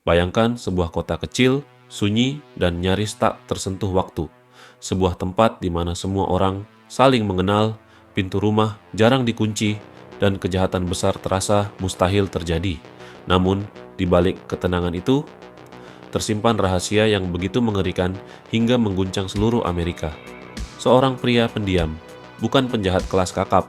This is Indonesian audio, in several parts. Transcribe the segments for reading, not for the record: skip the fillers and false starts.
Bayangkan sebuah kota kecil, sunyi, dan nyaris tak tersentuh waktu. Sebuah tempat di mana semua orang saling mengenal, pintu rumah jarang dikunci, dan kejahatan besar terasa mustahil terjadi. Namun, di balik ketenangan itu, tersimpan rahasia yang begitu mengerikan hingga mengguncang seluruh Amerika. Seorang pria pendiam, bukan penjahat kelas kakap,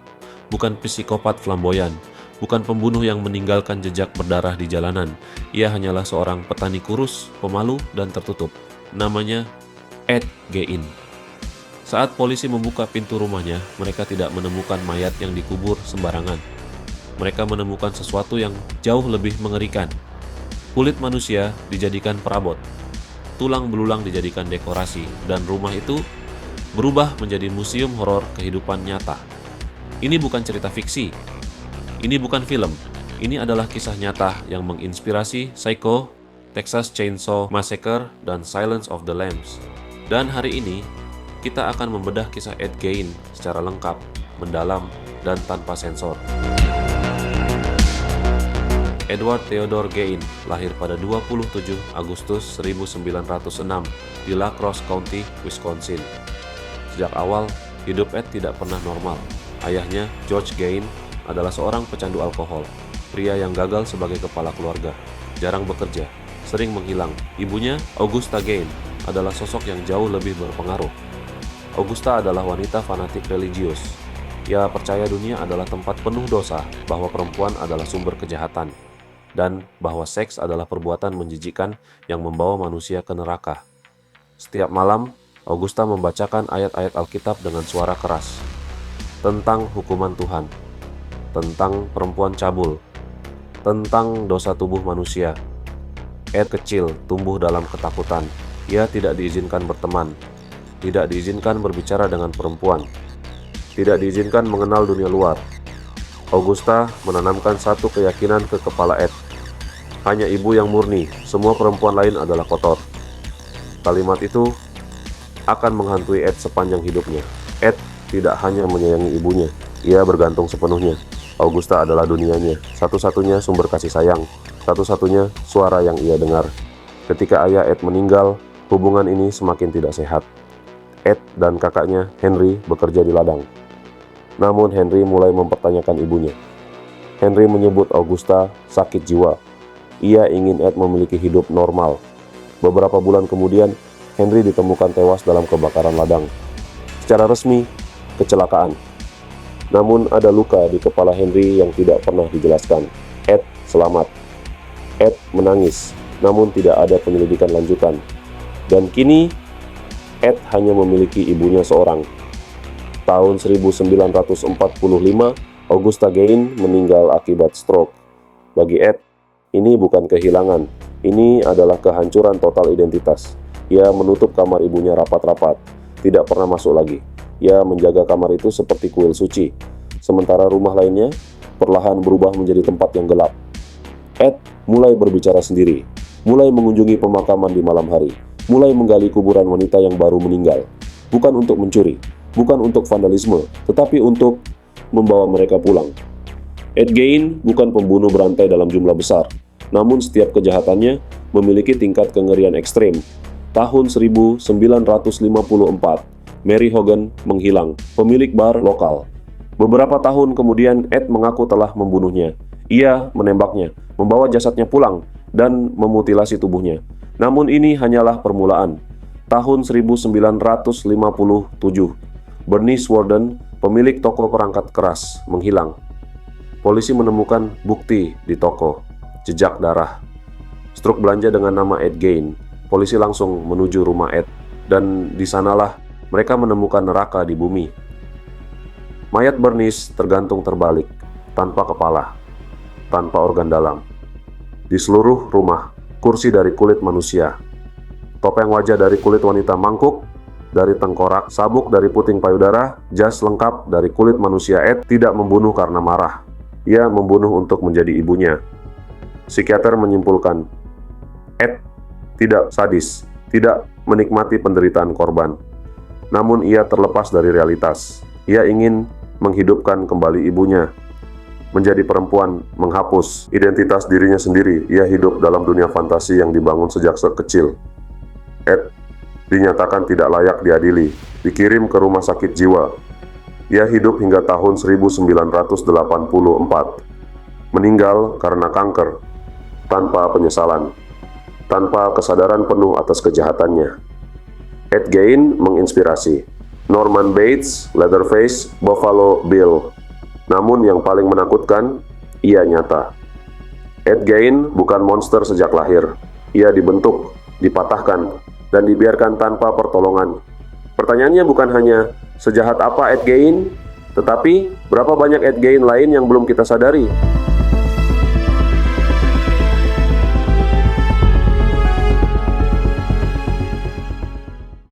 bukan psikopat flamboyan, bukan pembunuh yang meninggalkan jejak berdarah di jalanan. Ia hanyalah seorang petani kurus, pemalu, dan tertutup. Namanya Ed Gein. Saat polisi membuka pintu rumahnya, mereka tidak menemukan mayat yang dikubur sembarangan. Mereka menemukan sesuatu yang jauh lebih mengerikan. Kulit manusia dijadikan perabot, tulang belulang dijadikan dekorasi, dan rumah itu berubah menjadi museum horor kehidupan nyata. Ini bukan cerita fiksi, ini bukan film, ini adalah kisah nyata yang menginspirasi Psycho, Texas Chainsaw Massacre, dan Silence of the Lambs. Dan hari ini, kita akan membedah kisah Ed Gein secara lengkap, mendalam, dan tanpa sensor. Edward Theodore Gein lahir pada 27 Agustus 1906 di La Crosse County, Wisconsin. Sejak awal, hidup Ed tidak pernah normal. Ayahnya, George Gein, adalah seorang pecandu alkohol, pria yang gagal sebagai kepala keluarga, jarang bekerja, sering menghilang. Ibunya, Augusta Gein, adalah sosok yang jauh lebih berpengaruh. Augusta adalah wanita fanatik religius. Ia percaya dunia adalah tempat penuh dosa, bahwa perempuan adalah sumber kejahatan, dan bahwa seks adalah perbuatan menjijikkan yang membawa manusia ke neraka. Setiap malam, Augusta membacakan ayat-ayat Alkitab dengan suara keras tentang hukuman Tuhan, tentang perempuan cabul, tentang dosa tubuh manusia. Ed kecil tumbuh dalam ketakutan. Ia tidak diizinkan berteman, tidak diizinkan berbicara dengan perempuan, tidak diizinkan mengenal dunia luar. Augusta menanamkan satu keyakinan ke kepala Ed. Hanya ibu yang murni, semua perempuan lain adalah kotor. Kalimat itu akan menghantui Ed sepanjang hidupnya. Ed tidak hanya menyayangi ibunya, ia bergantung sepenuhnya. Augusta adalah dunianya, satu-satunya sumber kasih sayang, satu-satunya suara yang ia dengar. Ketika ayah Ed meninggal, hubungan ini semakin tidak sehat. Ed dan kakaknya, Henry, bekerja di ladang. Namun Henry mulai mempertanyakan ibunya. Henry menyebut Augusta sakit jiwa. Ia ingin Ed memiliki hidup normal. Beberapa bulan kemudian, Henry ditemukan tewas dalam kebakaran ladang. Secara resmi, kecelakaan. Namun ada luka di kepala Henry yang tidak pernah dijelaskan. Ed selamat. Ed menangis, namun tidak ada penyelidikan lanjutan. Dan kini, Ed hanya memiliki ibunya seorang. Tahun 1945, Augusta Gein meninggal akibat stroke. Bagi Ed, ini bukan kehilangan, ini adalah kehancuran total identitas. Ia menutup kamar ibunya rapat-rapat, tidak pernah masuk lagi. Ia menjaga kamar itu seperti kuil suci, sementara rumah lainnya perlahan berubah menjadi tempat yang gelap. Ed mulai berbicara sendiri, mulai mengunjungi pemakaman di malam hari, mulai menggali kuburan wanita yang baru meninggal. Bukan untuk mencuri, bukan untuk vandalisme, tetapi untuk membawa mereka pulang. Ed Gein bukan pembunuh berantai dalam jumlah besar, namun setiap kejahatannya memiliki tingkat kengerian ekstrim. Tahun 1954, Mary Hogan menghilang, pemilik bar lokal. Beberapa tahun kemudian, Ed mengaku telah membunuhnya. Ia menembaknya, membawa jasadnya pulang, dan memutilasi tubuhnya. Namun ini hanyalah permulaan. Tahun 1957, Bernice Worden, pemilik toko perangkat keras, menghilang. Polisi menemukan bukti di toko, jejak darah, struk belanja dengan nama Ed Gein. Polisi langsung menuju rumah Ed, dan di sanalah mereka menemukan neraka di bumi. Mayat Bernice tergantung terbalik, tanpa kepala, tanpa organ dalam. Di seluruh rumah, kursi dari kulit manusia, topeng wajah dari kulit wanita mangkuk, dari tengkorak, sabuk dari puting payudara, jas lengkap dari kulit manusia. Ed tidak membunuh karena marah. Ia membunuh untuk menjadi ibunya. Psikiater menyimpulkan, Ed tidak sadis, tidak menikmati penderitaan korban. Namun ia terlepas dari realitas. Ia ingin menghidupkan kembali ibunya, menjadi perempuan, menghapus identitas dirinya sendiri. Ia hidup dalam dunia fantasi yang dibangun sejak kecil. Ed dinyatakan tidak layak diadili, dikirim ke rumah sakit jiwa. Ia hidup hingga tahun 1984, meninggal karena kanker, tanpa penyesalan, tanpa kesadaran penuh atas kejahatannya. Ed Gein menginspirasi Norman Bates, Leatherface, Buffalo Bill. Namun yang paling menakutkan, ia nyata. Ed Gein bukan monster sejak lahir. Ia dibentuk, dipatahkan, dan dibiarkan tanpa pertolongan. Pertanyaannya bukan hanya sejahat apa Ed Gein, tetapi berapa banyak Ed Gein lain yang belum kita sadari.